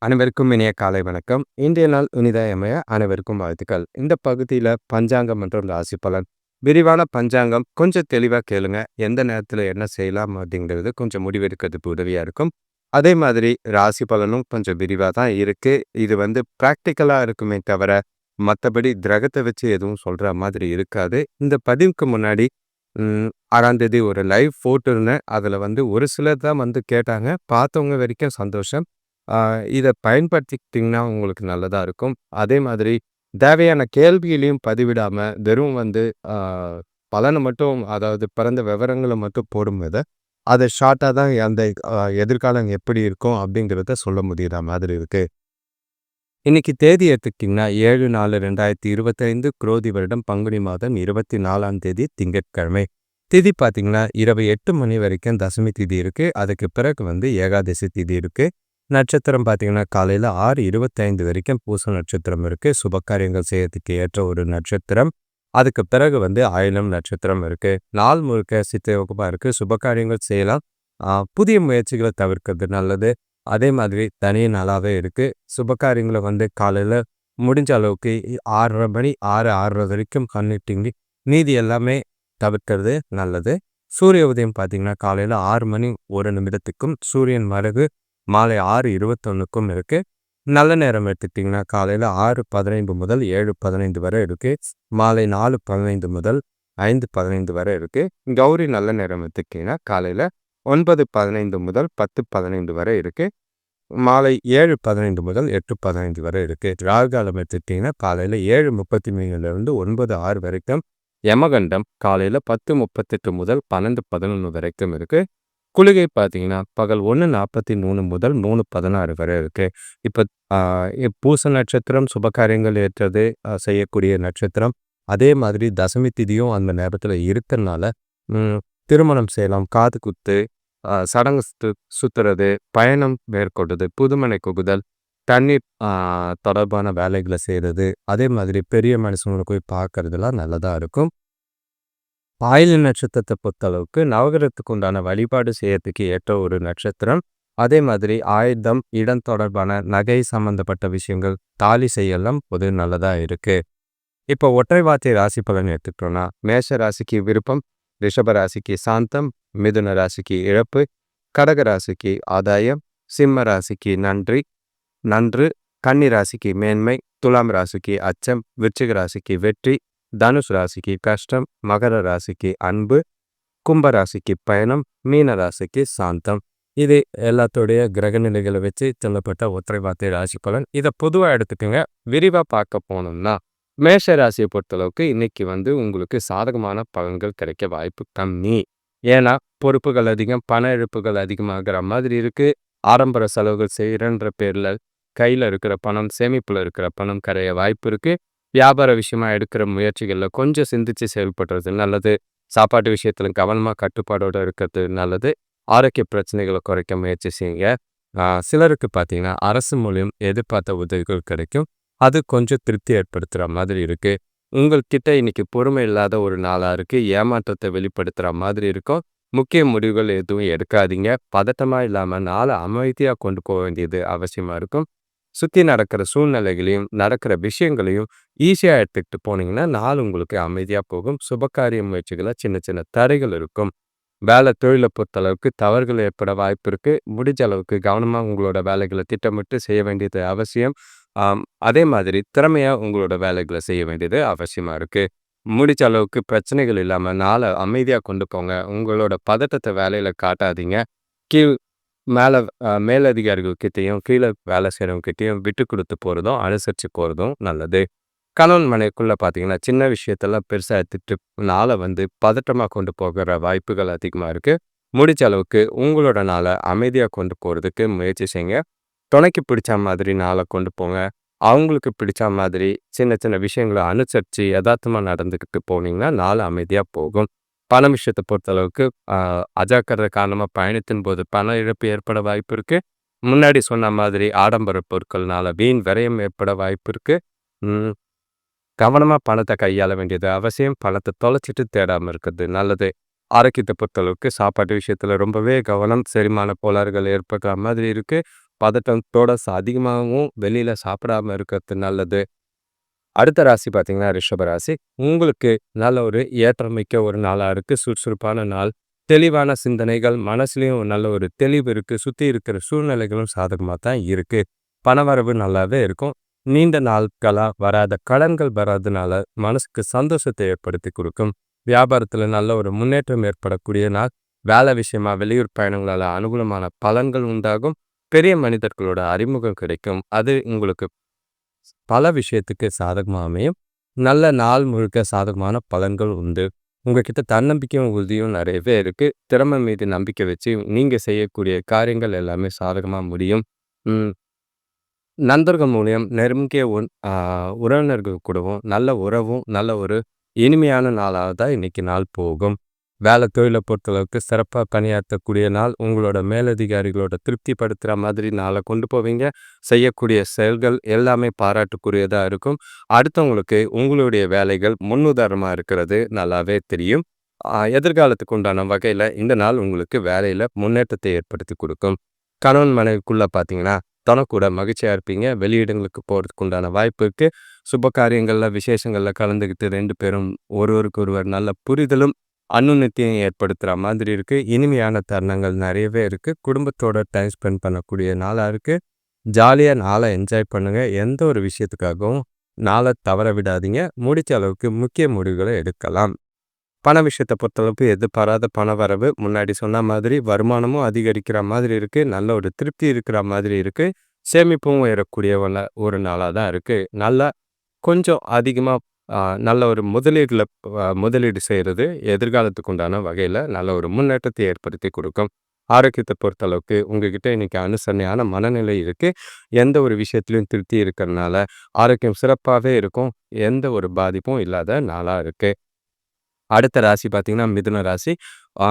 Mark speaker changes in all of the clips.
Speaker 1: அனைவருக்கும் இனிய காலை வணக்கம். இன்றைய நாள் இனிதாய் அமைய அனைவருக்கும் வாழ்த்துக்கள். இந்த பகுதியில பஞ்சாங்கம் மற்றும் ராசி பலன். விரிவான பஞ்சாங்கம் கொஞ்சம் தெளிவா கேளுங்க. எந்த நேரத்துல என்ன செய்யலாம் அப்படிங்கிறது கொஞ்சம் முடிவெடுக்கிறதுக்கு உதவியா இருக்கும். அதே மாதிரி ராசி பலனும் கொஞ்சம் விரிவா தான் இருக்கு. இது பிராக்டிக்கலா இருக்குமே தவிர, மத்தபடி கிரகத்த வச்சு எதுவும் சொல்ற மாதிரி இருக்காது. இந்த பதிவுக்கு முன்னாடி 6ஆம் தேதி ஒரு லைவ் போட்டிருந்தேன். அதுல ஒரு சிலர் தான் கேட்டாங்க. பார்த்தவங்க வரைக்கும் சந்தோஷம். இத பயன்படுத்திக்கிட்டீங்கன்னா உங்களுக்கு நல்லதா இருக்கும். அதே மாதிரி தேவையான கேள்விகளையும் பதிவிடாம, வெறும் ஆ பலன மட்டும் அதாவது பிறந்த விவரங்கள மட்டும் போடும்போது, அத ஷார்ட்டா தான் அந்த எதிர்காலம் எப்படி இருக்கும் அப்படிங்கிறத சொல்ல முடியிற மாதிரி இருக்கு. இன்னைக்கு தேதி எடுத்துக்கிட்டிங்கன்னா 7/4/2025 குரோதி வருடம் பங்குனி மாதம் 24ஆம் தேதி திங்கட்கிழமை. திதி பார்த்தீங்கன்னா, இரவு 8 மணி வரைக்கும் தசமி திதி இருக்கு. அதுக்கு பிறகு ஏகாதசி திதி இருக்கு. நட்சத்திரம் பார்த்தீங்கன்னா, காலையில 6:25 வரைக்கும் பூச நட்சத்திரம் இருக்கு. சுபகாரியங்கள் செய்யறதுக்கு ஏற்ற ஒரு நட்சத்திரம். அதுக்கு பிறகு ஆயிலம் நட்சத்திரம் இருக்கு. நாள் முழுக்க சித்தயோகமா இருக்கு. சுபகாரியங்கள் செய்யலாம். புதிய முயற்சிகளை தவிர்க்கிறது நல்லது. அதே மாதிரி தனி நாளாவே இருக்கு. சுபகாரியங்கள காலையில முடிஞ்ச அளவுக்கு 6:30 மணி 6:30 வரைக்கும் பண்ணிட்டீங்க. மீதி எல்லாமே தவிர்க்கிறது நல்லது. சூரிய உதயம் பார்த்தீங்கன்னா, காலையில 6 மணி 1 நிமிடத்துக்கும், சூரியன் மறைவு மாலை 6:21க்கும் இருக்கு. நல்ல நேரம் எடுத்துக்கிட்டிங்கன்னா, காலையில 6:15 முதல் 7:15 வரை இருக்கு. மாலை 4:15 முதல் 5:15 வரை இருக்கு. கௌரி நல்ல நேரம் எடுத்துக்கிட்டிங்கன்னா, காலையில 9:15 முதல் 10:15 வரை இருக்கு. மாலை 7:15 முதல் 8:15 வரை இருக்கு. ராகு காலம் எடுத்துக்கிட்டிங்கன்னா, காலையில 7:33லிருந்து 9:06 வரைக்கும். யமகண்டம் காலையில 10:38 முதல் 12:11 வரைக்கும் இருக்கு. குளிகை பார்த்தீங்கன்னா, பகல் 1:43 முதல் 3:16 வரை இருக்கு. இப்ப பூச நட்சத்திரம் சுபகாரியங்கள் ஏற்றது செய்யக்கூடிய நட்சத்திரம். அதே மாதிரி தசமி திதியும் அந்த நேரத்துல இருக்கறனால, திருமணம் செய்யலாம், காது குத்து, சடங்கு சுத்துறது, பயணம் மேற்கொள்றது, புதுமனை புகுதல், தண்ணீர் தொடர்பான வேலைகளை செய்யறது, அதே மாதிரி பெரிய மனுஷங்களை போய் பார்க்கறதுலாம் நல்லதா இருக்கும். ஆயில்ய நட்சத்திரத்தை பொறுத்தளவுக்கு நவகிரகத்துக்கு உண்டான வழிபாடு செய்யறதுக்கு ஏற்ற ஒரு நட்சத்திரம். அதே மாதிரி ஆயுதம், இடம் தொடர்பான நகை சம்பந்தப்பட்ட விஷயங்கள், தாலி செய்யலாம் பொது நல்லதா இருக்கு. இப்போ ஒற்றை வார்த்தை ராசி பலன் எடுத்துக்கிட்டோம்னா, மேஷ ராசிக்கு விருப்பம், ரிஷப ராசிக்கு சாந்தம், மிதுன ராசிக்கு இழப்பு, கடக ராசிக்கு ஆதாயம், சிம்ம ராசிக்கு நன்று, கன்னி ராசிக்கு மேன்மை, துலாம் ராசிக்கு அச்சம், விருச்சிக ராசிக்கு வெற்றி, தனுஷ் ராசிக்கு கஷ்டம், மகர ராசிக்கு அன்பு, கும்ப ராசிக்கு பயணம், மீன ராசிக்கு சாந்தம். இது எல்லாத்தோடைய கிரக நிலைகளை வச்சு சொல்லப்பட்ட ஒற்றை வார்த்தை ராசி பலன். இதை பொதுவாக எடுத்துக்கோங்க. விரிவாக பார்க்க போனோம்னா, மேஷ ராசியை பொறுத்தளவுக்கு இன்னைக்கு உங்களுக்கு சாதகமான பலன்கள் கிடைக்க வாய்ப்பு கம்மி. ஏன்னா பொறுப்புகள் அதிகம், பண இழப்புகள் அதிகமாகிற மாதிரி இருக்கு. ஆடம்பர செலவுகள் செய்யறன்ற பேர்ல கையில இருக்கிற பணம், சேமிப்புல இருக்கிற பணம் கரைய வாய்ப்பு இருக்கு. வியாபார விஷயமா எடுக்கிற முயற்சிகள்ல கொஞ்சம் சிந்திச்சு செயல்படுறது நல்லது. சாப்பாட்டு விஷயத்துல கவனமா கட்டுப்பாடோட இருக்கிறது நல்லது. ஆரோக்கிய பிரச்சனைகளை குறைக்க முயற்சி செய்யுங்க. சிலருக்கு பார்த்தீங்கன்னா, அரசு மூலியம் எதிர்பார்த்த உதவிகள் கிடைக்கும். அது கொஞ்சம் திருப்தி ஏற்படுத்துற மாதிரி இருக்கு. உங்கள்கிட்ட இன்னைக்கு பொறுமை இல்லாத ஒரு நாளா இருக்கு. ஏமாற்றத்தை வெளிப்படுத்துற மாதிரி இருக்கும். முக்கிய முடிவுகள் எதுவும் எடுக்காதீங்க. பதட்டமா இல்லாம நாளை அமைதியா கொண்டு போக வேண்டியது அவசியமா இருக்கும். சுத்தி நடக்கிற சூழ்நிலைகளையும் நடக்கிற விஷயங்களையும் ஈஸியா எடுத்துக்கிட்டு போனீங்கன்னா, நாள் உங்களுக்கு அமைதியா போகும். சுபகாரிய முயற்சிகள சின்ன சின்ன தடைகள் இருக்கும். வேலை தொழிலை பொறுத்தளவுக்கு தவறுகள் ஏற்பட வாய்ப்பு இருக்கு. முடிஞ்ச அளவுக்கு கவனமா உங்களோட வேலைகளை திட்டமிட்டு செய்ய வேண்டியது அவசியம். அதே மாதிரி திறமையா உங்களோட வேலைகளை செய்ய வேண்டியது அவசியமா இருக்கு. முடிஞ்ச அளவுக்கு பிரச்சனைகள் இல்லாம நாளை அமைதியா கொண்டு போங்க. உங்களோட பதட்டத்தை வேலையில காட்டாதீங்க. கீழ் மேல மேலதிகாரிகள் கிட்டயும், கீழே வேலை செய்கிறவங்க கிட்டயும் விட்டு கொடுத்து போறதும், அனுசரிச்சு போறதும் நல்லது. கணவன் மனைவிக்குள்ள பார்த்தீங்கன்னா, சின்ன விஷயத்தெல்லாம் பெருசா எடுத்துட்டு நாளை பதட்டமா கொண்டு போகிற வாய்ப்புகள் அதிகமா இருக்கு. முடிஞ்ச அளவுக்கு உங்களோட நாளை அமைதியா கொண்டு போறதுக்கு முயற்சி செய்யுங்க. துணைக்கு பிடிச்ச மாதிரி நாளை கொண்டு போங்க. அவங்களுக்கு பிடிச்ச மாதிரி சின்ன சின்ன விஷயங்களை அனுசரிச்சு யதார்த்தமா நடந்துக்கிட்டு போனீங்கன்னா, நாள் அமைதியா போகும். பண விஷயத்தை பொறுத்தளவுக்கு அஜாக்கிரதை காரணமா பயணத்தின் போது பண இழப்பு ஏற்பட வாய்ப்பு இருக்கு. முன்னாடி சொன்ன மாதிரி ஆடம்பர பொருட்கள்னால வீண் விரயம் ஏற்பட வாய்ப்பு இருக்கு. கவனமா பணத்தை கையாள வேண்டியது அவசியம். பணத்தை தொலைச்சிட்டு தேடாம இருக்கிறது நல்லது. ஆரோக்கியத்தை பொறுத்தளவுக்கு சாப்பாட்டு விஷயத்துல ரொம்பவே கவனம். செரிமான கோளாறுகள் ஏற்படுற மாதிரி இருக்கு. பதட்டத்தோட அதிகமாகவும் வெளியில சாப்பிடாம இருக்கிறது நல்லது. அடுத்த ராசி பார்த்தீங்கன்னா ரிஷப ராசி. உங்களுக்கு நல்ல ஒரு ஏற்றமிக்க ஒரு நாளா இருக்கு. சுறுசுறுப்பான நாள். தெளிவான சிந்தனைகள், மனசுலயும் நல்ல ஒரு தெளிவு இருக்கு. சுத்தி இருக்கிற சூழ்நிலைகளும் சாதகமா தான் இருக்கு. பணவரவு நல்லாவே இருக்கும். நீண்ட நாட்களா வராத கடன்கள் வராதனால மனசுக்கு சந்தோஷத்தை ஏற்படுத்தி கொடுக்கும். வியாபாரத்துல நல்ல ஒரு முன்னேற்றம் ஏற்படக்கூடிய நாள். வேலை விஷயமா வெளியூர் பயணங்களால அனுகூலமான பலன்கள் உண்டாகும். பெரிய மனிதர்களோட அறிமுகம் கிடைக்கும். அது உங்களுக்கு பல விஷயத்துக்கு சாதகமா அமையும். நல்ல நாள் முழுக்க சாதகமான பலன்கள் உண்டு. உங்ககிட்ட தன்னம்பிக்கையும் உறுதியும் நிறையவே இருக்கு. திறமை மீது நம்பிக்கை வச்சு நீங்க செய்யக்கூடிய காரியங்கள் எல்லாமே சாதகமா முடியும். ம். நண்பர்கள் மூலியம் நெருங்கிய உறவினர்கள் கூடவும் நல்ல உறவும், நல்ல ஒரு இனிமையான நாளா தான் இன்னைக்கு நாள் போகும். வேலை தொழிலை பொறுத்தளவுக்கு சிறப்பா பணியாற்றக்கூடிய நாள். உங்களோட மேலதிகாரிகளோட திருப்திப்படுத்துற மாதிரி நாளை கொண்டு போவீங்க. செய்யக்கூடிய செயல்கள் எல்லாமே பாராட்டுக்குரியதா இருக்கும். அடுத்தவங்களுக்கு உங்களுடைய வேலைகள் முன்னுதாரணமா இருக்கிறது நல்லாவே தெரியும். எதிர்காலத்துக்கு உண்டான வகையில இந்த நாள் உங்களுக்கு வேலையில முன்னேற்றத்தை ஏற்படுத்தி கொடுக்கும். கணவன் மனைவிக்குள்ள பார்த்தீங்கன்னா கூட மகிழ்ச்சியா இருப்பீங்க. வெளியிடங்களுக்கு போறதுக்கு உண்டான வாய்ப்பு இருக்கு. சுப காரியங்கள்ல, விசேஷங்கள்ல கலந்துக்கிட்டு 2 பேரும் ஒருவருக்கு ஒருவர் நல்ல புரிதலும், அன்னுன்னத்தையும் ஏற்படுத்துற மாதிரி இருக்கு. இனிமையான தருணங்கள் நிறையவே இருக்கு. குடும்பத்தோட டைம் ஸ்பெண்ட் பண்ணக்கூடிய நாளா இருக்கு. ஜாலியா நாளை என்ஜாய் பண்ணுங்க. எந்த ஒரு விஷயத்துக்காகவும் நாளை தவற விடாதீங்க. முடிச்ச அளவுக்கு முக்கிய முடிவுகளை எடுக்கலாம். பண விஷயத்த பொறுத்தளவுக்கு எதிர்பாராத பண வரவு முன்னாடி சொன்ன மாதிரி வருமானமும் அதிகரிக்கிற மாதிரி இருக்கு. நல்ல ஒரு திருப்தி இருக்கிற மாதிரி இருக்கு. சேமிப்பும் உயரக்கூடிய ஒரு நாளா தான் இருக்கு. நல்லா கொஞ்சம் அதிகமா நல்ல ஒரு முதலீடு செய்கிறது எதிர்காலத்துக்கு உண்டான வகையில நல்ல ஒரு முன்னேற்றத்தை ஏற்படுத்தி கொடுக்கும். ஆரோக்கியத்தை பொறுத்தளவுக்கு உங்ககிட்ட இன்னைக்கு அனுசரணையான மனநிலை இருக்கு. எந்த ஒரு விஷயத்திலும் திருப்தி இருக்கிறதுனால ஆரோக்கியம் சிறப்பாகவே இருக்கும். எந்த ஒரு பாதிப்பும் இல்லாத நாளா இருக்கு. அடுத்த ராசி பார்த்தீங்கன்னா மிதுன ராசி. ஆ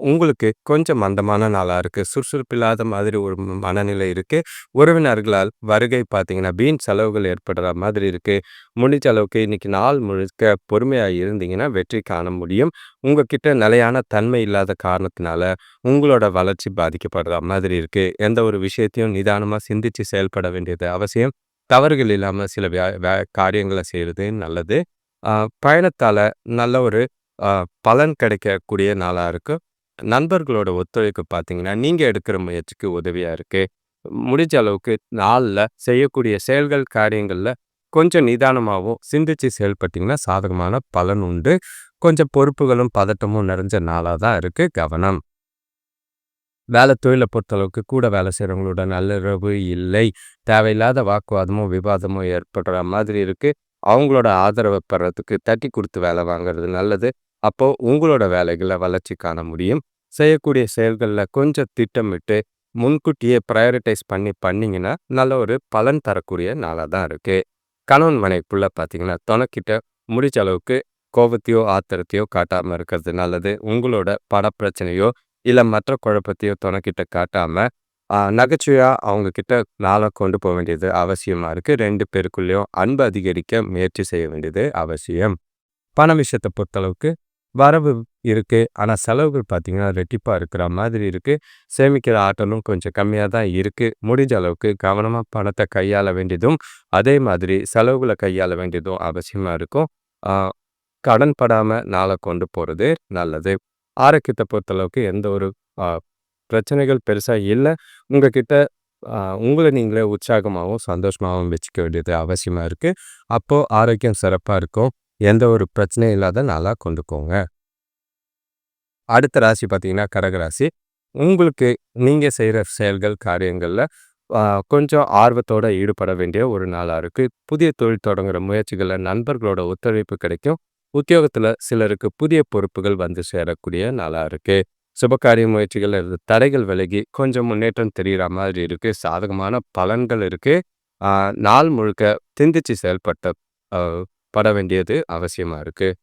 Speaker 1: உங்களுக்கு கொஞ்சம் மந்தமான நாளா இருக்கு. சுறுசுறுப்பு இல்லாத மாதிரி ஒரு மனநிலை இருக்கு. உறவினர்களால் வருகை பார்த்தீங்கன்னா வீண் செலவுகள் ஏற்படுற மாதிரி இருக்கு. முடிஞ்ச அளவுக்கு இன்னைக்கு நாள் முழுக்க பொறுமையா இருந்தீங்கன்னா வெற்றி காண முடியும். உங்ககிட்ட நிலையான தன்மை இல்லாத காரணத்தினால உங்களோட வளர்ச்சி பாதிக்கப்படுற மாதிரி இருக்கு. எந்த ஒரு விஷயத்தையும் நிதானமா சிந்திச்சு செயல்பட வேண்டியது அவசியம். தவறுகள் இல்லாம சில காரியங்களை செய்யறது நல்லது. ஆ பயணத்தால நல்ல ஒரு பலன் கிடைக்கக்கூடிய நாளா இருக்கு. நண்பர்களோட ஒத்துழைப்பு பார்த்தீங்கன்னா, நீங்க எடுக்கிற முயற்சிக்கு உதவியா இருக்கு. முடிஞ்ச அளவுக்கு நாள்ல செய்யக்கூடிய செயல்கள், காரியங்கள்ல கொஞ்சம் நிதானமாவும் சிந்திச்சு செயல்பட்டீங்கன்னா சாதகமான பலன் உண்டு. கொஞ்சம் பொறுப்புகளும், பதட்டமும் நிறைஞ்ச நாளா தான் இருக்கு. கவனம். வேலை தொழிலை பொறுத்தளவுக்கு கூட வேலை செய்கிறவங்களோட நல்லுறவு இல்லை. தேவையில்லாத வாக்குவாதமும், விவாதமும் ஏற்படுற மாதிரி இருக்கு. அவங்களோட ஆதரவை பெறத்துக்கு தட்டி கொடுத்து வேலை வாங்குறது நல்லது. அப்போ உங்களோட வேலைகளை வளர்ச்சி காண முடியும். செய்யக்கூடிய செயல்கள்ல கொஞ்சம் திட்டமிட்டு முன்கூட்டியே ப்ரையாரிட்டைஸ் பண்ணீங்கன்னா நல்ல ஒரு பலன் தரக்கூடிய நாளாக தான் இருக்கு. கணவன் மனைவிக்குள்ள பார்த்தீங்கன்னா துணைக்கிட்ட முடிச்ச அளவுக்கு கோபத்தையோ ஆத்திரத்தையோ காட்டாமல் இருக்கிறது நல்லது. உங்களோட பணப்பிரச்சனையோ இல்லை மற்ற குழப்பத்தையோ துணைக்கிட்ட காட்டாம நகைச்சுவையா அவங்க கிட்ட நாளை கொண்டு போக வேண்டியது அவசியமா இருக்கு. 2 பேருக்குள்ளேயும் அன்பு அதிகரிக்க முயற்சி செய்ய வேண்டியது அவசியம். பண விஷயத்தை பொறுத்தளவுக்கு வரவு இருக்கு. ஆனால் செலவுகள் பார்த்தீங்கன்னா ரெட்டிப்பாக இருக்கிற மாதிரி இருக்கு. சேமிக்கிற ஆற்றலும் கொஞ்சம் கம்மியாக தான் இருக்கு. முடிஞ்ச அளவுக்கு கவனமாக பணத்தை கையாள வேண்டியதும் அதே மாதிரி செலவுகளை கையாள வேண்டியதும் அவசியமாக இருக்கும். கடன் படாமல் நாளை கொண்டு போகிறது நல்லது. ஆரோக்கியத்தை பொறுத்தளவுக்கு எந்த ஒரு பிரச்சனைகள் பெருசாக இல்லை. உங்ககிட்ட உங்களை நீங்களே உற்சாகமாகவும் சந்தோஷமாகவும் வச்சுக்க வேண்டியது அவசியமாக இருக்குது. அப்போது ஆரோக்கியம் சிறப்பாக இருக்கும். எந்த ஒரு பிரச்சனையும் இல்லாத நாளாக கொண்டுக்கோங்க. அடுத்த ராசி பார்த்தீங்கன்னா கடகராசி. உங்களுக்கு நீங்கள் செய்கிற செயல்கள் காரியங்களில் கொஞ்சம் ஆர்வத்தோடு ஈடுபட வேண்டிய ஒரு நாளாக இருக்குது. புதிய தொழில் தொடங்குகிற முயற்சிகளில் நண்பர்களோட ஒத்துழைப்பு கிடைக்கும். உத்தியோகத்தில் சிலருக்கு புதிய பொறுப்புகள் வந்து சேரக்கூடிய நாளாக இருக்குது. சுபகாரிய முயற்சிகள் தடைகள் விலகி கொஞ்சம் முன்னேற்றம் தெரிகிற மாதிரி இருக்குது. சாதகமான பலன்கள் இருக்குது. நாள் முழுக்க சிந்திச்சு பட வேண்டியது அவசியமாக இருக்குது.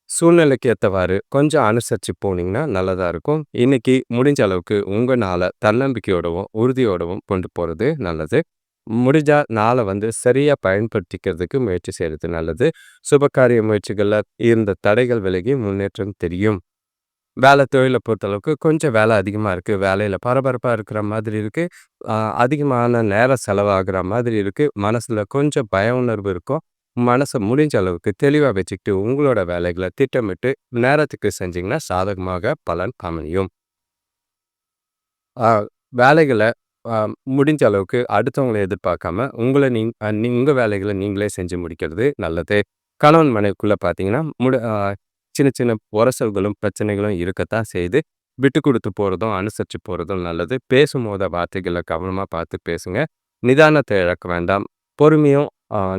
Speaker 1: சூழ்நிலைக்கு ஏற்றவாறு கொஞ்சம் அனுசரித்து போனீங்கன்னா நல்லதாக இருக்கும். இன்னைக்கு முடிஞ்ச அளவுக்கு உங்கள் நாளை தன்னம்பிக்கையோடவும் உறுதியோடவும் கொண்டு போகிறது நல்லது. முடிஞ்சா நாளை சரியாக பயன்படுத்திக்கிறதுக்கு முயற்சி செய்கிறது நல்லது. சுபகாரிய முயற்சிகளில் இருந்த தடைகள் விலகி முன்னேற்றம் தெரியும். வேலை தொழில பொறுத்தளவுக்கு கொஞ்சம் வேலை அதிகமா இருக்கு. வேலையில பரபரப்பா இருக்கிற மாதிரி இருக்கு. அ அதிகமான நேரம் செலவாகுற மாதிரி இருக்கு. மனசுல கொஞ்சம் பய உணர்வு இருக்கும். மனச முடிஞ்ச அளவுக்கு தெளிவா வச்சுக்கிட்டு, உங்களோட வேலைகள திட்டமிட்டு நேரத்துக்கு செஞ்சீங்கன்னா, சாதகமாக பலன் அமையும். அ வேலைகள அ முடிஞ்ச அளவுக்கு அடுத்தவங்கள எதிர்பார்க்காம, உங்கள உங்க வேலைகள நீங்களே செஞ்சு முடிக்கிறது நல்லது. கணவன் மனைவிக்குள்ள பார்த்தீங்கன்னா, சின்ன சின்ன உரசல்களும், பிரச்சனைகளும் இருக்கத்தான் செய்யுது. விட்டு குடுத்து போறதும், அனுசரிச்சு போறதும் நல்லது. பேசும்போது வார்த்தைகள கவனமா பார்த்து பேசுங்க. நிதானத்த இழக்க வேண்டாம். பொறுமையும்,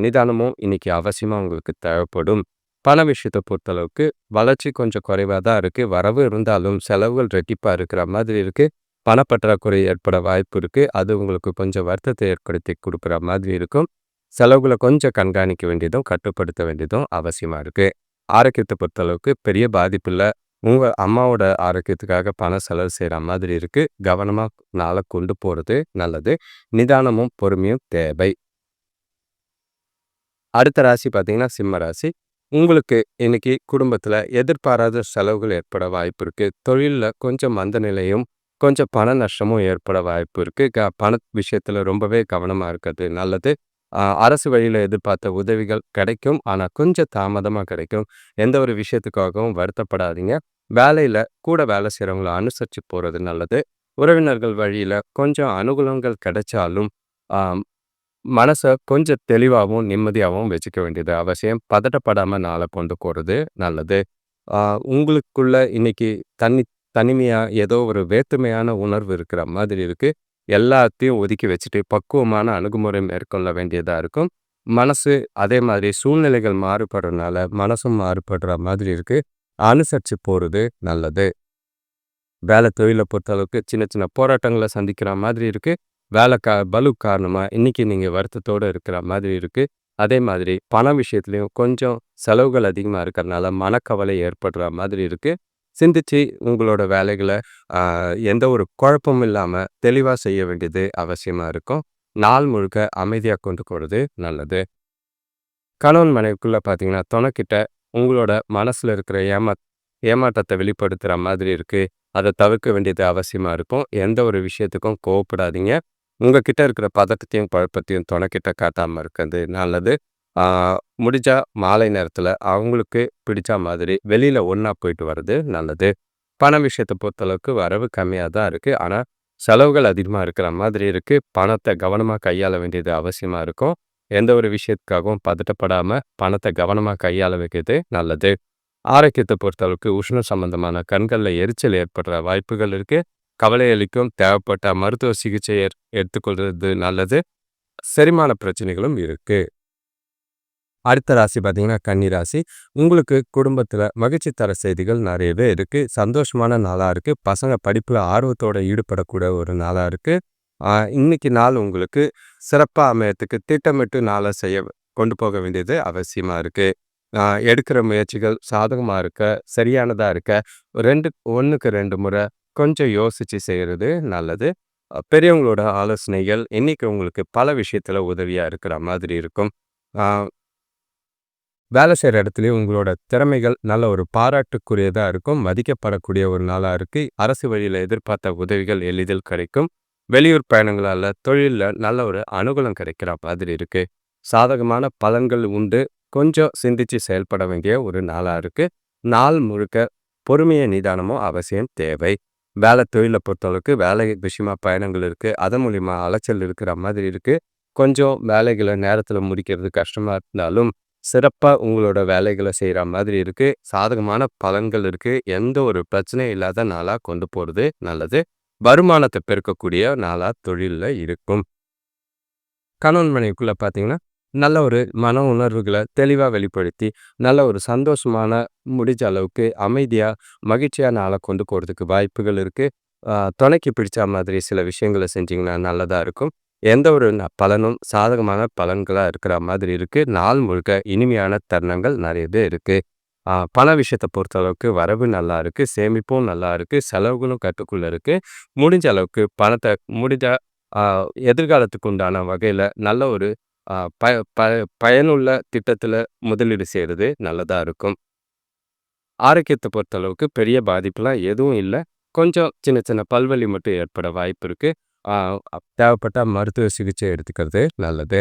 Speaker 1: நிதானமும் இன்னைக்கு அவசியமா உங்களுக்கு தேவைப்படும். பண விஷயத்த பொறுத்தளவுக்கு வளர்ச்சி கொஞ்சம் குறைவா தான் இருக்கு. வரவு இருந்தாலும் செலவுகள் ரெட்டிப்பா இருக்கிற மாதிரி இருக்கு. பணப்பற்றாக்குறை ஏற்பட வாய்ப்பு இருக்கு. அது உங்களுக்கு கொஞ்சம் வருத்தத்தை ஏற்படுத்தி குடுக்குற மாதிரி இருக்கும். செலவுகள கொஞ்சம் கண்காணிக்க வேண்டியதும், கட்டுப்படுத்த வேண்டியதும் அவசியமா இருக்கு. ஆரோக்கியத்த பொறுத்தளவுக்கு பெரிய பாதிப்பு இல்ல. உங்க அம்மாவோட ஆரோக்கியத்துக்காக பணம் செலவு செய்ற மாதிரி இருக்கு. கவனமா நாள கொண்டு போறது நல்லது. நிதானமும், பொறுமையும் தேவை. அடுத்த ராசி பார்த்தீங்கன்னா, சிம்ம ராசி. உங்களுக்கு இன்னைக்கு குடும்பத்தில எதிர்பாராத செலவுகள் ஏற்பட வாய்ப்பு இருக்கு. தொழில்ல கொஞ்சம் மந்த நிலையும், கொஞ்சம் பண நஷ்டமும் ஏற்பட வாய்ப்பு இருக்கு. பண விஷயத்தில ரொம்பவே கவனமா இருக்கிறது நல்லது. அரசு வழியில எதிர்பார்த்த உதவிகள் கிடைக்கும். ஆனா, கொஞ்சம் தாமதமா கிடைக்கும். எந்த ஒரு விஷயத்துக்காகவும் வருத்தப்படாதீங்க. வேலையில கூட வேலை செய்றவங்கள அனுசரிச்சு போறது நல்லது. உறவினர்கள் வழியில கொஞ்சம் அனுகூலங்கள் கிடைச்சாலும், ஆ மனச கொஞ்சம் தெளிவாவும், நிம்மதியாவும் வச்சுக்க வேண்டியது அவசியம். பதட்டப்படாம நாள கொண்டு போறது நல்லது. ஆ உங்களுக்குள்ள இன்னைக்கு தனிமையா ஏதோ ஒரு வேற்றுமையான உணர்வு இருக்கிற மாதிரி இருக்கு. எல்லாத்தையும் ஒதுக்கி வச்சுட்டு பக்குவமான அணுகுமுறை மேற்கொள்ள வேண்டியதா இருக்கும். மனசு அதே மாதிரி சூழ்நிலைகள் மாறுபடுறனால, மனசும் மாறுபடுற மாதிரி இருக்கு. அனுசரிச்சு போறது நல்லது. வேலை தொழில பொறுத்தளவுக்கு சின்ன சின்ன போராட்டங்கள சந்திக்கிற மாதிரி இருக்கு. வேலை பளு காரணமா இன்னைக்கு நீங்க வருத்தத்தோட இருக்கிற மாதிரி இருக்கு. அதே மாதிரி பண விஷயத்திலயும் கொஞ்சம் செலவுகள் அதிகமா இருக்கிறனால மனக்கவலை ஏற்படுற மாதிரி இருக்கு. சிந்திச்சு உங்களோட வேலைகள அ எந்த ஒரு குழப்பமும் இல்லாம தெளிவா செய்ய வேண்டியது அவசியமா இருக்கும். நாள் முழுக்க அமைதியா கொண்டு போறது நல்லது. கணவன் மனைவிக்குள்ள பார்த்தீங்கன்னா, தொணைக்கிட்ட உங்களோட மனசுல இருக்கிற ஏமாற்றத்த வெளிப்படுத்துற மாதிரி இருக்கு. அத தவிர்க்க வேண்டியது அவசியமா இருக்கும். எந்த ஒரு விஷயத்துக்கும் கோவப்படாதீங்க. உங்க கிட்ட இருக்கிற பதட்டத்தையும், குழப்பத்தையும் தொணைக்கிட்ட காட்டாம இருக்கிறது நல்லது. ஆ முடிஞ்சா மாலை நேரத்தில அவங்களுக்கு பிடிச்ச மாதிரி வெளியில ஒண்ணா போயிட்டு வர்றது நல்லது. பண விஷயத்த பொறுத்தளவுக்கு வரவு கம்மியா தான் இருக்கு. ஆனா, செலவுகள் அதிகமா இருக்கிற மாதிரி இருக்கு. பணத்த கவனமா கையாள வேண்டியது அவசியமா இருக்கும். எந்த ஒரு விஷயத்துக்காகவும் பதட்டப்படாம பணத்த கவனமா கையாள வைக்கிறது நல்லது. ஆரோக்கியத்த பொறுத்தளவுக்கு உஷ்ணம் சம்பந்தமான கண்கள்ல எரிச்சல் ஏற்படுற வாய்ப்புகள் இருக்கு. கவலை அளிக்கும். தேவைப்பட்ட மருத்துவ சிகிச்சை எடுத்துக்கொள்றது நல்லது. செரிமான பிரச்சனைகளும் இருக்கு. அடுத்த ராசி பார்த்தீங்கன்னா, கன்னி ராசி. உங்களுக்கு குடும்பத்தில மகிழ்ச்சி தர செய்திகள் நிறையவே இருக்கு. சந்தோஷமான நாளா இருக்கு. பசங்க படிப்புல ஆர்வத்தோட ஈடுபடக்கூடிய ஒரு நாளா இருக்கு. இன்னைக்கு நாள் உங்களுக்கு சிறப்பா அமையறதுக்கு திட்டமிட்டு நாள கொண்டு போக வேண்டியது அவசியமா இருக்கு. அ எடுக்கிற முயற்சிகள் சாதகமா இருக்க, சரியானதா இருக்க 1க்கு 2 முறை கொஞ்சம் யோசிச்சு செய்றது நல்லது. பெரியவங்களோட ஆலோசனைகள் இன்னைக்கு உங்களுக்கு பல விஷயத்துல உதவியா இருக்கிற மாதிரி இருக்கும். அ வேலை செய்ற இடத்துலயும் உங்களோட திறமைகள் நல்ல ஒரு பாராட்டுக்குரியதா இருக்கும். மதிக்கப்படக்கூடிய ஒரு நாளா இருக்கு. அரசு வழியில எதிர்பார்த்த உதவிகள் எளிதில் கிடைக்கும். வெளியூர் பயணங்களால தொழில்ல நல்ல ஒரு அனுகூலம் கிடைக்கிற மாதிரி இருக்கு. சாதகமான பலன்கள் உண்டு. கொஞ்சம் சிந்திச்சு செயல்பட வேண்டிய ஒரு நாளா இருக்கு. நாள் முழுக்க பொறுமையும் நிதானமும் அவசியம் தேவை. வேலை தொழில பொறுத்தளவுக்கு வேலை விஷயமா பயணங்கள் இருக்கு. அதன் மூலியமா அலைச்சல் இருக்கிற மாதிரி இருக்கு. கொஞ்சம் வேலைகள நேரத்துல முடிக்கிறது கஷ்டமா இருந்தாலும் சிறப்பா உங்களோட வேலைகள செய்ற மாதிரி இருக்கு. சாதகமான பலன்கள் இருக்கு. எந்த ஒரு பிரச்சனையும் இல்லாத நாளா கொண்டு போறது நல்லது. வருமானத்த பெருக்கக்கூடிய நாளா தொழில்ல இருக்கும். கணவன் மனைவிக்குள்ள பார்த்தீங்கன்னா, நல்ல ஒரு மன உணர்வுகள தெளிவா வெளிப்படுத்தி, நல்ல ஒரு சந்தோஷமான முடிஞ்ச அளவுக்கு அமைதியா, மகிழ்ச்சியா நாள கொண்டு போறதுக்கு வாய்ப்புகள் இருக்கு. துணைக்கு பிடிச்ச மாதிரி சில விஷயங்கள செஞ்சீங்கன்னா நல்லதா இருக்கும். எந்த ஒரு பலனும் சாதகமான பலன்களா இருக்கிற மாதிரி இருக்கு. நாள் முழுக்க இனிமையான தருணங்கள் நிறையவே இருக்கு. பண விஷயத்த பொறுத்தளவுக்கு வரவு நல்லா இருக்கு. சேமிப்பும் நல்லா இருக்கு. செலவுகளும் கட்டுக்குள்ள இருக்கு. முடிஞ்ச அளவுக்கு பணத்த முடிஞ்சா ஆ எதிர்காலத்துக்கு உண்டான வகையில நல்ல ஒரு அ ப ப பயனுள்ள திட்டத்தில முதலீடு செய்றது நல்லதா இருக்கும். ஆரோக்கியத்த பொறுத்தளவுக்கு பெரிய பாதிப்புலாம் எதுவும் இல்ல. கொஞ்சம் சின்ன சின்ன பல்வலி மட்டும் ஏற்பட வாய்ப்பு இருக்கு. ஆ தேவைப்பட்டா மருத்துவ சிகிச்சை எடுத்துக்கிறது நல்லது.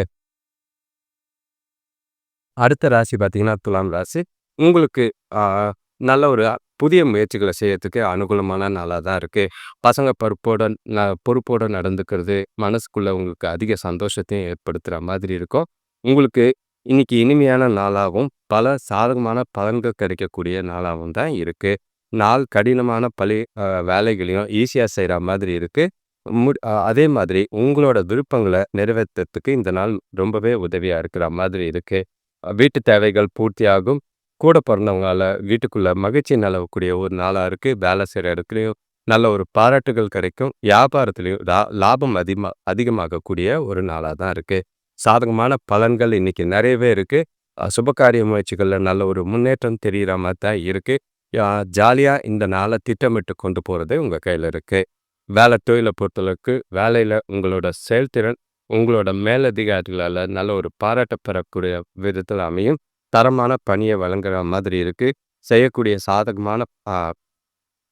Speaker 1: அடுத்த ராசி பார்த்தீங்கன்னா, துலாம் ராசி. உங்களுக்கு ஆ நல்ல ஒரு புதிய முயற்சிகள செய்யறதுக்கு அனுகூலமான நாளா தான் இருக்கு. பசங்க பொறுப்போட நடந்துக்கிறது, மனசுக்குள்ள உங்களுக்கு அதிக சந்தோஷத்தையும் ஏற்படுத்துற மாதிரி இருக்கும். உங்களுக்கு இன்னைக்கு இனிமையான நாளாவும், பல சாதகமான பலன்கள் கிடைக்கக்கூடிய நாளாவும் தான் இருக்கு. நாள் கடினமான வேலைகளையும் ஈஸியா செய்ற மாதிரி இருக்கு. அதே மாதிரி உங்களோட விருப்பங்கள நிறைவேத்துறதுக்கு இந்த நாள் ரொம்பவே உதவியா இருக்கிற மாதிரி இருக்கு. வீட்டு தேவைகள் பூர்த்தியாகும். கூட பொறந்தவங்களால வீட்டுக்குள்ள மகிழ்ச்சி நிலவக்கூடிய ஒரு நாளா இருக்கு. வேலை செய்ற இடத்துலயும் நல்ல ஒரு பாராட்டுகள் கிடைக்கும். வியாபாரத்திலயும் லாபம் அதிகமாகக்கூடிய ஒரு நாளா தான் இருக்கு. சாதகமான பலன்கள் இன்னைக்கு நிறையவே இருக்கு. சுபகாரிய முயற்சிகள்ல நல்ல ஒரு முன்னேற்றம் தெரியிற மாரி தான் இருக்கு. யா ஜாலியா இந்த நாள திட்டமிட்டு கொண்டு போறது உங்க கையில இருக்கு. வேலை தொழில பொறுத்தளவுக்கு வேலையில உங்களோட செயல்திறன் உங்களோட மேலதிகாரிகளால நல்ல ஒரு பாராட்ட பெறக்கூடிய விதத்தில் அமையும். தரமான பணிய வழங்குற மாதிரி இருக்கு. செய்யக்கூடிய சாதகமான ஆ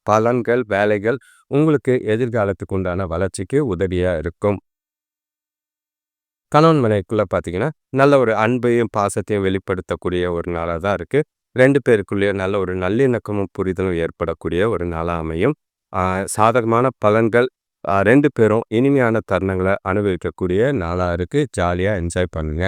Speaker 1: பலன்கள், வேலைகள் உங்களுக்கு எதிர்காலத்துக்கு உண்டான வளர்ச்சிக்கு உதவியா இருக்கும். கணவன் மனைவிக்குள்ள பார்த்தீங்கன்னா, நல்ல ஒரு அன்பையும், பாசத்தையும் வெளிப்படுத்தக்கூடிய ஒரு நாளா தான் இருக்கு. 2 பேருக்குள்ளேயும் நல்ல ஒரு நல்லிணக்கமும், புரிதலும் ஏற்படக்கூடிய ஒரு நாளா அமையும். ஆ சாதகமான பலன்கள் 2 பேரும் இனிமையான தருணங்கள அனுபவிக்கக்கூடிய நாளா இருக்கு. ஜாலியா என்ஜாய் பண்ணுங்க.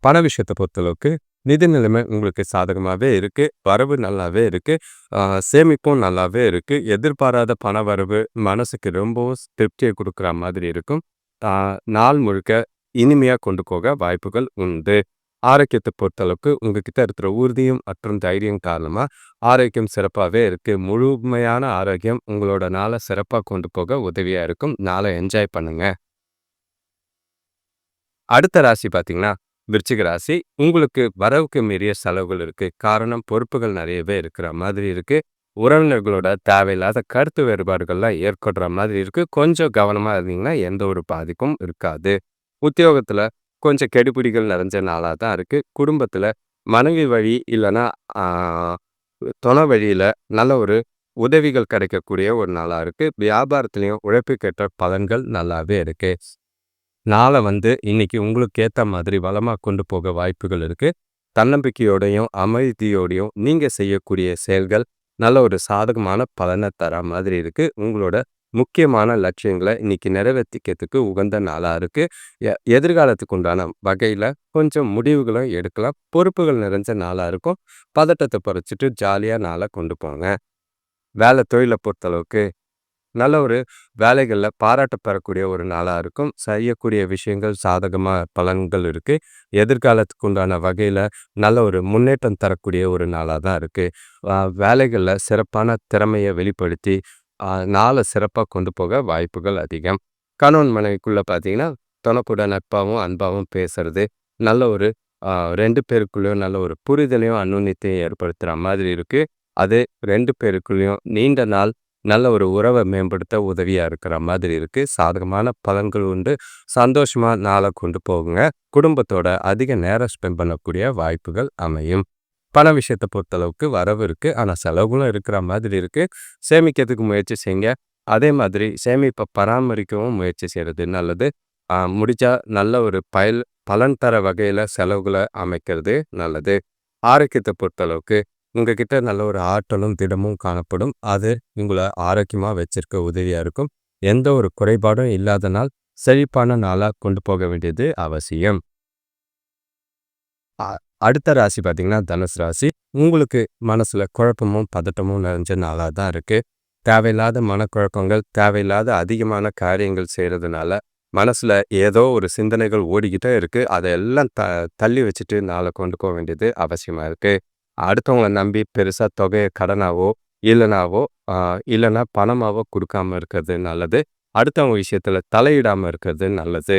Speaker 1: பண விஷயத்த பொறுத்தளவுக்கு, நிதி நிலைமை உங்களுக்கு சாதகமாவே இருக்கு. வரவு நல்லாவே இருக்கு. ஆ சேமிப்பும் நல்லாவே இருக்கு. எதிர்பாராத பண வரவு மனசுக்கு ரொம்பவும் திருப்திய குடுக்குற மாதிரி இருக்கும். ஆ நாள் முழுக்க இனிமையா கொண்டு போக வாய்ப்புகள் உண்டு. ஆரோக்கியத்த பொறுத்தளவுக்கு உங்ககிட்ட இருக்கிற உறுதியும் மற்றும் தைரியம் காரணமா ஆரோக்கியம் சிறப்பாவே இருக்கு. முழுமையான ஆரோக்கியம் உங்களோட நாள சிறப்பா கொண்டு போக உதவியா இருக்கும். நாள என்ஜாய் பண்ணுங்க. அடுத்த ராசி பார்த்தீங்கன்னா, விருச்சிக ராசி. உங்களுக்கு வரவுக்கு மீறிய செலவுகள் இருக்கு. காரணம் பொறுப்புகள் நிறையவே இருக்கிற மாதிரி இருக்கு. உறவினர்களோட தேவையில்லாத கருத்து வேறுபாடுகள்லாம் ஏற்படுற மாதிரி இருக்கு. கொஞ்சம் கவனமா இருந்தீங்கன்னா, எந்த ஒரு பாதிப்பும் இருக்காது. உத்தியோகத்துல கொஞ்சம் கெடுபிடிகள் நிறைஞ்ச நாளா தான் இருக்கு. குடும்பத்துல மனைவி வழி இல்லன்னா, ஆ தொண வழியில நல்ல ஒரு உதவிகள் கிடைக்கக்கூடிய ஒரு நாளா இருக்கு. வியாபாரத்திலயும் உழைப்புக்கேற்ற பலன்கள் நல்லாவே இருக்கு. நாள இன்னைக்கு உங்களுக்கு ஏத்த மாதிரி வளமா கொண்டு போக வாய்ப்புகள் இருக்கு. தன்னம்பிக்கையோடையும், அமைதியோடையும் நீங்க செய்யக்கூடிய செயல்கள் நல்ல ஒரு சாதகமான பலன தர மாதிரி இருக்கு. உங்களோட முக்கியமான லட்சியங்கள இன்னைக்கு நிறைவேத்திக்கிறதுக்கு உகந்த நாளா இருக்கு. எதிர்காலத்துக்கு உண்டான வகையில கொஞ்சம் முடிவுகளும் எடுக்கலாம். பொறுப்புகள் நிறைஞ்ச நாளா இருக்கும். பதட்டத்த குறைச்சிட்டு ஜாலியா நாள கொண்டு போங்க. வேலை தொழில பொறுத்தளவுக்கு நல்ல ஒரு வேலைகள்ல பாராட்டு பெறக்கூடிய ஒரு நாளா இருக்கும். செய்யக்கூடிய விஷயங்கள் சாதகமா பலன்கள் இருக்கு. எதிர்காலத்துக்கு உண்டான வகையில நல்ல ஒரு முன்னேற்றம் தரக்கூடிய ஒரு நாளா தான் இருக்கு. வேலைகள்ல சிறப்பான திறமைய வெளிப்படுத்தி நாள சிறப்பா கொண்டு போக வாய்ப்புகள் அதிகம். கணவன் மனைவிக்குள்ள பார்த்தீங்கன்னா, தொணக்கூட நட்பாவும், அன்பாவும் பேசுறது, நல்ல ஒரு 2 பேருக்குள்ளயும் நல்ல ஒரு புரிதலையும், அந்யோன்யத்தையும் ஏற்படுத்துற மாதிரி இருக்கு. அது 2 பேருக்குள்ளயும் நீண்ட நாள் நல்ல ஒரு உறவ மேம்படுத்த உதவியா இருக்கிற மாதிரி இருக்கு. சாதகமான பலன்கள் உண்டு. சந்தோஷமா நாள கொண்டு போகுங்க. குடும்பத்தோட அதிக நேரம் ஸ்பெண்ட் பண்ணக்கூடிய வாய்ப்புகள் அமையும். பண விஷயத்த பொறுத்தளவுக்கு வரவு இருக்கு. ஆனா செலவுகளும் இருக்கிற மாதிரி இருக்கு. சேமிக்கிறதுக்கு முயற்சி செய்யுங்க. அதே மாதிரி சேமிப்ப பராமரிக்கவும் முயற்சி செய்றது நல்லது. முடிஞ்சா நல்ல ஒரு பலன் தர வகையில செலவுகள அமைக்கிறது நல்லது. ஆரோக்கியத்த பொறுத்தளவுக்கு உங்ககிட்ட நல்ல ஒரு ஆற்றலும், திடமும் காணப்படும். அது உங்கள ஆரோக்கியமா வச்சிருக்க உதவியா இருக்கும். எந்த ஒரு குறைபாடும் இல்லாத நாள், செழிப்பான நாளா கொண்டு போக வேண்டியது அவசியம். அ அடுத்த ராசி பார்த்தீங்கன்னா, தனுசு ராசி. உங்களுக்கு மனசுல குழப்பமும், பதட்டமும் நிறைஞ்ச நாளா தான் இருக்கு. தேவையில்லாத மனக்குழப்பங்கள், தேவையில்லாத அதிகமான காரியங்கள் செய்றதுனால, மனசுல ஏதோ ஒரு சிந்தனைகள் ஓடிக்கிட்டே இருக்கு. அதையெல்லாம் தள்ளி வச்சுட்டு நாள கொண்டு போ வேண்டியது அவசியமா இருக்கு. அடுத்தவங்கள நம்பி பெருசா தொகைய கடனாவோ, இல்லனாவோ அ இல்லன்னா பணமாவோ குடுக்காம இருக்கிறது நல்லது. அடுத்தவங்க விஷயத்துல தலையிடாம இருக்கிறது நல்லது.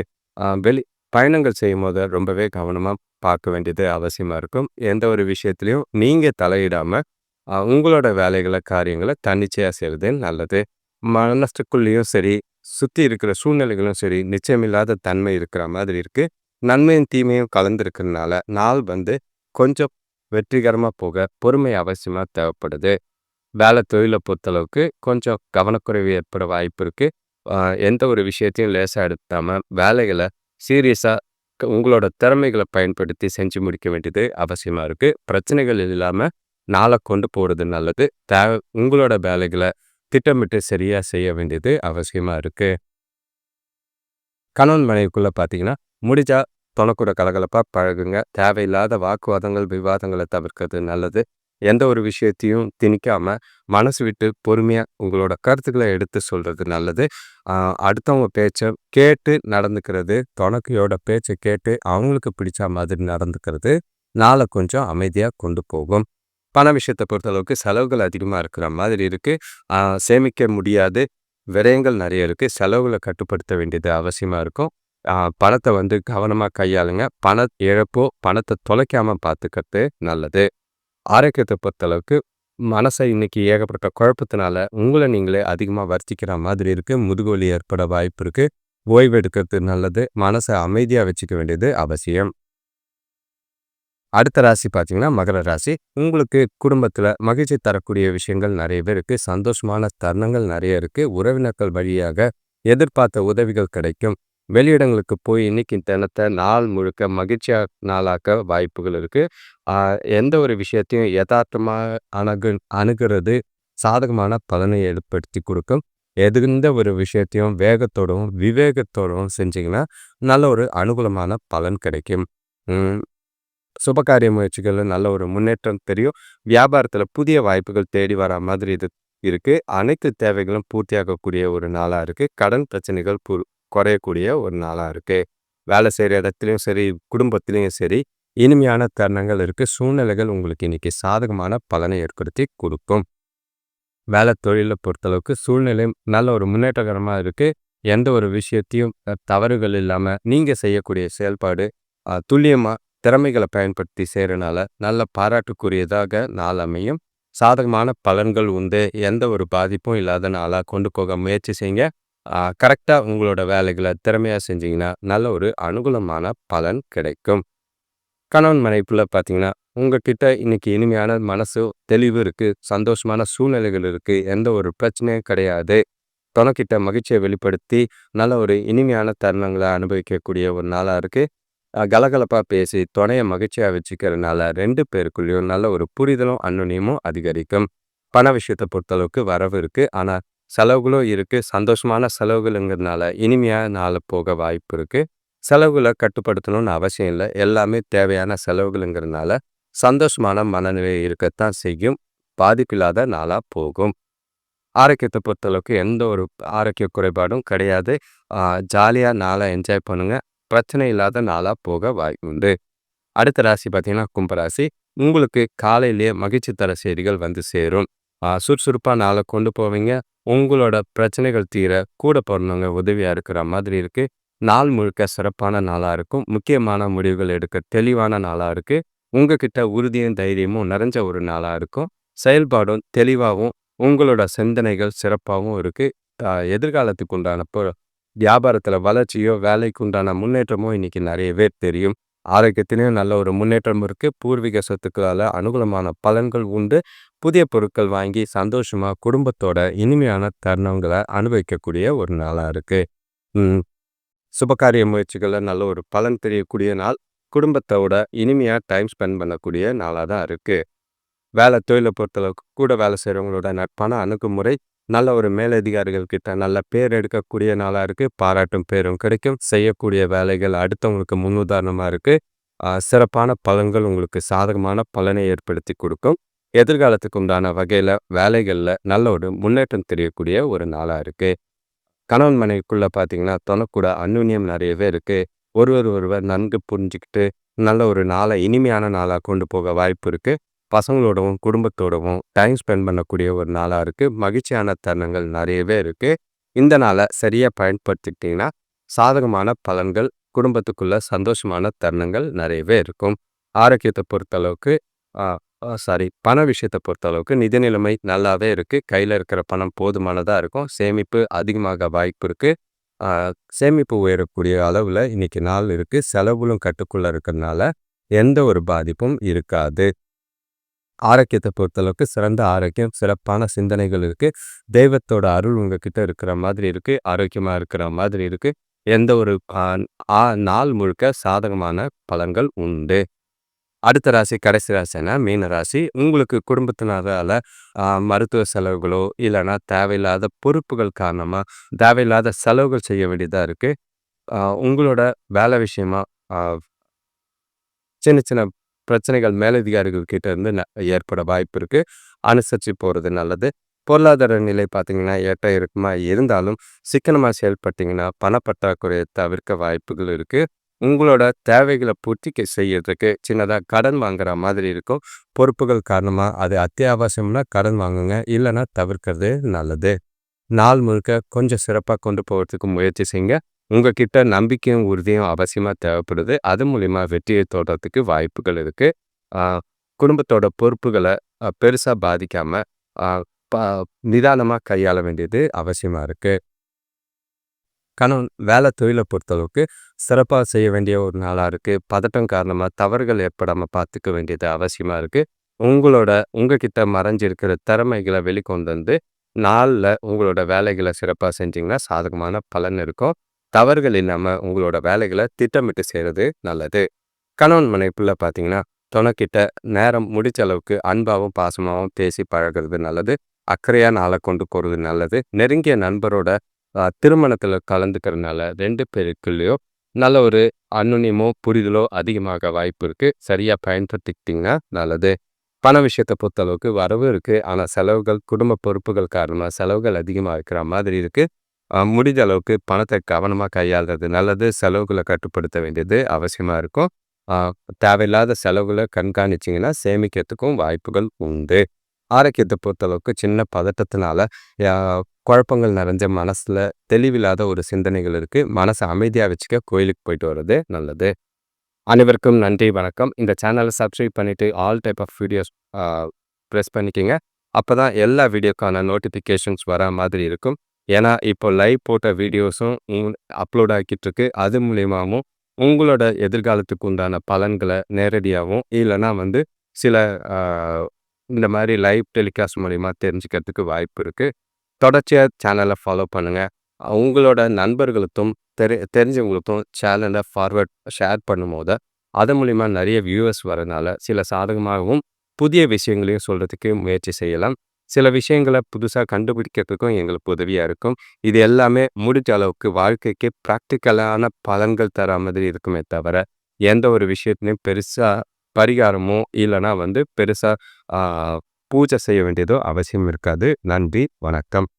Speaker 1: வெளி பயணங்கள் செய்யும்போது ரொம்பவே கவனமா பார்க்க வேண்டியது அவசியமா இருக்கும். எந்த ஒரு விஷயத்திலயும் நீங்க தலையிடாம, உங்களோட வேலைகள, காரியங்கள தன்னிச்சையா செய்றது நல்லது. மனசுக்குள்ளேயும் சரி, சுத்தி இருக்கிற சூழ்நிலைகளும் சரி, நிச்சயமில்லாத தன்மை இருக்கிற மாதிரி இருக்கு. நன்மையும், தீமையும் கலந்திருக்கிறதுனால, நாள் கொஞ்சம் வெற்றிகரமா போக பொறுமை அவசியமா தேவைப்படுது. வேலை தொழிலை பொறுத்தளவுக்கு கொஞ்சம் கவனக்குறைவு ஏற்பட வாய்ப்பு இருக்கு. ஆ, எந்த ஒரு விஷயத்தையும் லேசா எடுக்காம வேலைகளை சீரியஸா உங்களோட திறமைகளை பயன்படுத்தி செஞ்சு முடிக்க வேண்டியது அவசியமா இருக்கு. பிரச்சனைகள் இல்லாம நாளை கொண்டு போறது நல்லது. உங்களோட வேலைகளை திட்டமிட்டு சரியா செய்ய வேண்டியது அவசியமா இருக்கு. கணவன் மனைவிக்குள்ள பார்த்தீங்கன்னா, முடிஞ்சா தொணக்கூட கலகலப்பா பழகுங்க. தேவையில்லாத வாக்குவாதங்கள், விவாதங்களை தவிர்க்கிறது நல்லது. எந்த ஒரு விஷயத்தையும் திணிக்காம, மனசு விட்டு பொறுமையா உங்களோட கருத்துக்களை எடுத்து சொல்றது நல்லது. ஆ, அடுத்தவங்க பேச்ச கேட்டு நடந்துக்கிறது, துணைக்கியோட பேச்ச கேட்டு அவங்களுக்கு பிடிச்ச மாதிரி நடந்துக்கிறது, நாளை கொஞ்சம் அமைதியா கொண்டு போகும். பண விஷயத்த பொறுத்தளவுக்கு செலவுகள் அதிகமா இருக்கிற மாதிரி இருக்கு. சேமிக்க முடியாது. விரயங்கள் நிறைய இருக்கு. செலவுகளை கட்டுப்படுத்த வேண்டியது அவசியமா இருக்கும். பணத்தை கவனமா கையாளுங்க. பண இழப்போ, பணத்தை தொலைக்காம பார்த்துக்கிறது நல்லது. ஆரோக்கியத்தை பொறுத்தளவுக்கு மனசை இன்னைக்கு ஏகப்பட்ட குழப்பத்தினால உங்களை நீங்களே அதிகமாக வருத்திக்கிற மாதிரி இருக்கு. முதுகுவலி ஏற்பட வாய்ப்பு இருக்கு. ஓய்வு எடுக்கிறது நல்லது. மனசை அமைதியாக வச்சுக்க வேண்டியது அவசியம். அடுத்த ராசி பார்த்தீங்கன்னா மகர ராசி. உங்களுக்கு குடும்பத்தில் மகிழ்ச்சி தரக்கூடிய விஷயங்கள் நிறையவே இருக்கு. சந்தோஷமான தருணங்கள் நிறைய இருக்கு. உறவினர்கள் வழியாக எதிர்பார்த்த உதவிகள் கிடைக்கும். வெளியிடங்களுக்கு போய் இன்னைக்கு தினத்தை நாள் முழுக்க மகிழ்ச்சியா நாளாக்க வாய்ப்புகள் இருக்கு. எந்த ஒரு விஷயத்தையும் யதார்த்தமாக அணுகிறது சாதகமான பலனை ஏற்படுத்தி கொடுக்கும். எந்த ஒரு விஷயத்தையும் வேகத்தோடவும் விவேகத்தோடவும் செஞ்சீங்கன்னா நல்ல ஒரு அனுகூலமான பலன் கிடைக்கும். சுபகாரிய முயற்சிகள்ல நல்ல ஒரு முன்னேற்றம் தெரியும். வியாபாரத்தில் புதிய வாய்ப்புகள் தேடி வர மாதிரி இது இருக்கு. அனைத்து தேவைகளும் பூர்த்தியாகக்கூடிய ஒரு நாளா இருக்கு. கடன் பிரச்சனைகள் குறையக்கூடிய ஒரு நாளா இருக்கு. வேலை செய்கிற இடத்துலையும் சரி, குடும்பத்திலையும் சரி, இனிமையான தருணங்கள் இருக்கு. சூழ்நிலைகள் உங்களுக்கு இன்னைக்கு சாதகமான பலனை ஏற்படுத்தி கொடுக்கும். வேலை தொழிலை பொறுத்தளவுக்கு சூழ்நிலை நல்ல ஒரு முன்னேற்றகரமாக இருக்கு. எந்த ஒரு விஷயத்தையும் தவறுகள் இல்லாமல் நீங்கள் செய்யக்கூடிய செயல்பாடு துல்லியமாக திறமைகளை பயன்படுத்தி செய்கிறனால நல்ல பாராட்டுக்குரியதாக நாள் அமையும். சாதகமான பலன்கள் உண்டு. எந்த ஒரு பாதிப்பும் இல்லாத நாளாக கொண்டு போக முயற்சி செய்யுங்க. கரெக்டாக உங்களோட வேலைகளை திறமையாக செஞ்சீங்கன்னா நல்ல ஒரு அனுகூலமான பலன் கிடைக்கும். கணவன் மனைவிக்குள்ள பார்த்தீங்கன்னா உங்ககிட்ட இன்னைக்கு இனிமையான மனசு தெளிவு இருக்கு. சந்தோஷமான சூழ்நிலைகள் இருக்கு. எந்த ஒரு பிரச்சனையும் கிடையாது. துணைக்கிட்ட மகிழ்ச்சியை வெளிப்படுத்தி நல்ல ஒரு இனிமையான தருணங்களை அனுபவிக்கக்கூடிய ஒரு நாளாக இருக்கு. கலகலப்பாக பேசி துணையை மகிழ்ச்சியாக வச்சுக்கிறதுனால 2 பேருக்குள்ளேயும் நல்ல ஒரு புரிதலும் அன்னுனியமும் அதிகரிக்கும். பண விஷயத்தை பொறுத்தளவுக்கு வரவு இருக்கு. ஆனால் செலவுகளும் இருக்கு. சந்தோஷமான செலவுகள்ங்கிறதுனால இனிமையாக நாள் போக வாய்ப்பு இருக்கு. செலவுகளை கட்டுப்படுத்தணும்னு அவசியம் இல்லை. எல்லாமே தேவையான செலவுகள்ங்கிறதுனால சந்தோஷமான மனநிலை இருக்கத்தான் செய்யும். பாதிப்பில்லாத நாளாக போகும். ஆரோக்கியத்தை பொறுத்தளவுக்கு எந்த ஒரு ஆரோக்கிய குறைபாடும் கிடையாது. ஜாலியாக நாளை என்ஜாய் பண்ணுங்க. பிரச்சனை இல்லாத நாளாக போக வாய்ப்பு உண்டு. அடுத்த ராசி பார்த்தீங்கன்னா கும்பராசி. உங்களுக்கு காலையிலேயே மகிழ்ச்சி தர செய்திகள் சேரும். சுறுசுறுப்பாக நாளை கொண்டு போவீங்க. உங்களோட பிரச்சனைகள் தீர கூட பிறந்தவங்க உதவியாக இருக்கிற மாதிரி இருக்கு. நாள் முழுக்க சிறப்பான நாளாக இருக்கும். முக்கியமான முடிவுகள் எடுக்க தெளிவான நாளாக இருக்கு. உங்ககிட்ட உறுதியும் தைரியமும் நிறைஞ்ச ஒரு நாளாக இருக்கும். செயல்பாடும் தெளிவாகவும் உங்களோட சிந்தனைகள் சிறப்பாகவும் இருக்கு. எதிர்காலத்துக்கு உண்டான வியாபாரத்தில் வளர்ச்சியோ வேலைக்கு உண்டான முன்னேற்றமோ இன்னைக்கு நிறையவே தெரியும். ஆரோக்கியத்திலையும் நல்ல ஒரு முன்னேற்றம் இருக்கு. பூர்வீக சொத்துக்களால் அனுகூலமான பலன்கள் உண்டு. புதிய பொருட்கள் வாங்கி சந்தோஷமா குடும்பத்தோட இனிமையான தருணங்களை அனுபவிக்கக்கூடிய ஒரு நாளாக இருக்கு. சுபகாரிய முயற்சிகளில் நல்ல ஒரு பலன் தெரியக்கூடிய நாள். குடும்பத்தோட இனிமையாக டைம் ஸ்பெண்ட் பண்ணக்கூடிய நாளாக தான் இருக்கு. வேலை தொழிலை பொறுத்தளவுக்கு கூட வேலை செய்கிறவங்களோட நட்பான அணுகுமுறை நல்ல ஒரு மேலதிகாரிகள் கிட்ட நல்ல பேர் எடுக்கக்கூடிய நாளாக இருக்கு. பாராட்டும் பேரும் கிடைக்கும். செய்யக்கூடிய வேலைகள் அடுத்தவங்களுக்கு முன்னுதாரணமாக இருக்கு. சிறப்பான பலன்கள் உங்களுக்கு சாதகமான பலனை ஏற்படுத்தி கொடுக்கும். எதிர்காலத்துக்கு உண்டான வகையில் வேலைகளில் நல்ல ஒரு முன்னேற்றம் தெரியக்கூடிய ஒரு நாளாக இருக்கு. கணவன் மனைவிக்குள்ள பார்த்தீங்கன்னா தொணக்கூட அந்யுன்யம் நிறையவே இருக்கு. ஒருவர் நன்கு புரிஞ்சுக்கிட்டு நல்ல ஒரு நாளை இனிமையான நாளாக கொண்டு போக வாய்ப்பு இருக்கு. பசங்களோடவும் குடும்பத்தோடவும் டைம் ஸ்பெண்ட் பண்ணக்கூடிய ஒரு நாளாக இருக்கு. மகிழ்ச்சியான தருணங்கள் நிறையவே இருக்கு. இந்த நாளை சரியாக பயன்படுத்திக்கிட்டிங்கன்னா சாதகமான பலன்கள், குடும்பத்துக்குள்ள சந்தோஷமான தருணங்கள் நிறையவே இருக்கும். ஆரோக்கியத்தை பொறுத்தளவுக்கு பண விஷயத்தை பொறுத்தளவுக்கு நிதி நிலைமை நல்லாவே இருக்கு. கையில் இருக்கிற பணம் போதுமானதாக இருக்கும். சேமிப்பு அதிகமாக வாய்ப்பு இருக்கு. சேமிப்பு உயரக்கூடிய அளவில் இன்னைக்கு நாள் இருக்கு. செலவுகளும் கட்டுக்குள்ள இருக்கிறதுனால எந்த ஒரு பாதிப்பும் இருக்காது. ஆரோக்கியத்தை பொறுத்தளவுக்கு சிறந்த ஆரோக்கியம், சிறப்பான சிந்தனைகள் இருக்கு. தெய்வத்தோட அருள் உங்ககிட்ட இருக்கிற மாதிரி இருக்கு. ஆரோக்கியமா இருக்கிற மாதிரி இருக்கு. எந்த ஒரு ஆ ஆ நாள் முழுக்க சாதகமான பலன்கள் உண்டு. அடுத்த ராசி, கடைசி ராசினா மீன ராசி. உங்களுக்கு குடும்பத்தினரால மருத்துவ செலவுகளோ, இல்லன்னா தேவையில்லாத பொறுப்புகள் காரணமா, தேவையில்லாத செலவுகள் செய்ய வேண்டியதா இருக்கு. உங்களோட வேலை விஷயமா அ சின்ன சின்ன பிரச்சனைகள் மேலதிகாரிகள் கிட்ட இருந்து ஏற்பட வாய்ப்பு இருக்கு. அனுசரிச்சு போறது நல்லது. பொருளாதார நிலை பார்த்தீங்கன்னா, ஏற்ற இறக்கமா இருந்தாலும், சிக்கனமா செயல்பட்டீங்கன்னா, பணப்பற்றாக்குறைய தவிர்க்க வாய்ப்புகள் இருக்கு. உங்களோட தேவைகள பூர்த்தி செய்யறதுக்கு சின்னதா கடன் வாங்குற மாதிரி இருக்கும். பொறுப்புகள் காரணமா அது அத்தியாவசியம்னா கடன் வாங்குங்க. இல்லன்னா தவிர்க்கிறது நல்லது. நாள் முழுக்க கொஞ்சம் சிறப்பா கொண்டு போறதுக்கு முயற்சி செய்யுங்க. உங்ககிட்ட நம்பிக்கையும், உறுதியும் அவசியமா தேவைப்படுது. அது மூலியமா வெற்றியை தொடர்றதுக்கு வாய்ப்புகள் இருக்கு. ஆ குடும்பத்தோட பொறுப்புகள பெருசா பாதிக்காம, ஆ ப நிதானமா கையாள வேண்டியது அவசியமா இருக்கு. கணவன் வேலை தொழில பொறுத்தளவுக்கு சிறப்பா செய்ய வேண்டிய ஒரு நாளா இருக்கு. பதட்டம் காரணமா தவறுகள் ஏற்படாம பார்த்துக்க வேண்டியது அவசியமா இருக்கு. உங்ககிட்ட மறைஞ்சிருக்கிற திறமைகள வெளிக்கொண்டு வந்து, நாள்ல உங்களோட வேலைகள சிறப்பா செஞ்சீங்கன்னா, சாதகமான பலன் இருக்கும். தவறுகள் இல்லாம உங்களோட வேலைகள திட்டமிட்டு செய்றது நல்லது. கணவன் மனைவிக்குள்ள பார்த்தீங்கன்னா, துணைக்கிட்ட நேரம் முடிச்ச அளவுக்கு அன்பாவும், பாசமாவும் பேசி பழகுறது நல்லது. அக்கறையா நாள கொண்டு போறது நல்லது. நெருங்கிய நண்பரோட திருமணத்தில கலந்துக்கிறனால 2 பேருக்குள்ளயும் நல்ல ஒரு அந்யோன்யமோ, புரிதலோ அதிகமாக வாய்ப்பு இருக்கு. சரியா பயன்படுத்திக்கிட்டீங்கன்னா நல்லது. பண விஷயத்த பொறுத்தளவுக்கு வரவு இருக்கு. ஆனா செலவுகள், குடும்ப பொறுப்புகள் காரணமா செலவுகள் அதிகமா இருக்கிற மாதிரி இருக்கு. முடிஞ்ச அளவுக்கு பணத்த கவனமா கையாள்றது நல்லது. செலவுகள கட்டுப்படுத்த வேண்டியது அவசியமா இருக்கும். அ தேவையில்லாத செலவுகள கண்காணிச்சீங்கன்னா, சேமிக்கிறதுக்கும் வாய்ப்புகள் உண்டு. ஆரோக்கியத்த பொறுத்தளவுக்கு சின்ன பதட்டத்தினால யா குழப்பங்கள் நிறைஞ்ச மனசுல தெளிவில்லாத ஒரு சிந்தனைகள் இருக்கு. மனச அமைதியா வச்சுக்க கோயிலுக்கு போயிட்டு வர்றது நல்லது. அனைவருக்கும் நன்றி, வணக்கம். இந்த சேனலை சப்ஸ்கிரைப் பண்ணிட்டு all type of videos press பண்ணிக்கங்க. அப்பதான் எல்லா வீடியோக்கான நோட்டிஃபிகேஷன்ஸ் வர மாதிரி இருக்கும். ஏன்னா, இப்போ லைவ் போட்ட வீடியோஸும் அப்லோட் ஆகிட்டு இருக்கு. அது மூலியமாவும் உங்களோட எதிர்காலத்துக்கு உண்டான பலன்கள நேரடியாவும், இல்லன்னா சில அ இந்த மாரி லைவ் டெலிகாஸ்ட் மூலியமா தெரிஞ்சுக்கிறதுக்கு வாய்ப்பு இருக்கு. தொடர்ச்சியா சேனலை ஃபாலோ பண்ணுங்க. உங்களோட நண்பர்களுக்கும், தெரிஞ்சவங்களுக்கும் சேனலை ஃபார்வர்ட் ஷேர் பண்ணும்போது, அது மூலியமா நிறைய வியூவர்ஸ் வரனால, சில சாதகமாகவும், புதிய விஷயங்களையும் சொல்றதுக்கு முயற்சி செய்யலாம். சில விஷயங்கள புதுசா கண்டுபிடிக்கிறதுக்கும் எங்களுக்கு உதவியா இருக்கும். இது எல்லாமே முடிஞ்ச அளவுக்கு வாழ்க்கைக்கு பிராக்டிகலான பலன்கள் தர மாதிரி இருக்குமே தவிர, எந்த ஒரு விஷயத்திலயும் பெருசா பரிகாரமோ, இல்லன்னா பெருசா ஆ பூஜை செய்ய வேண்டியதோ அவசியம் இருக்காது. நன்றி, வணக்கம்.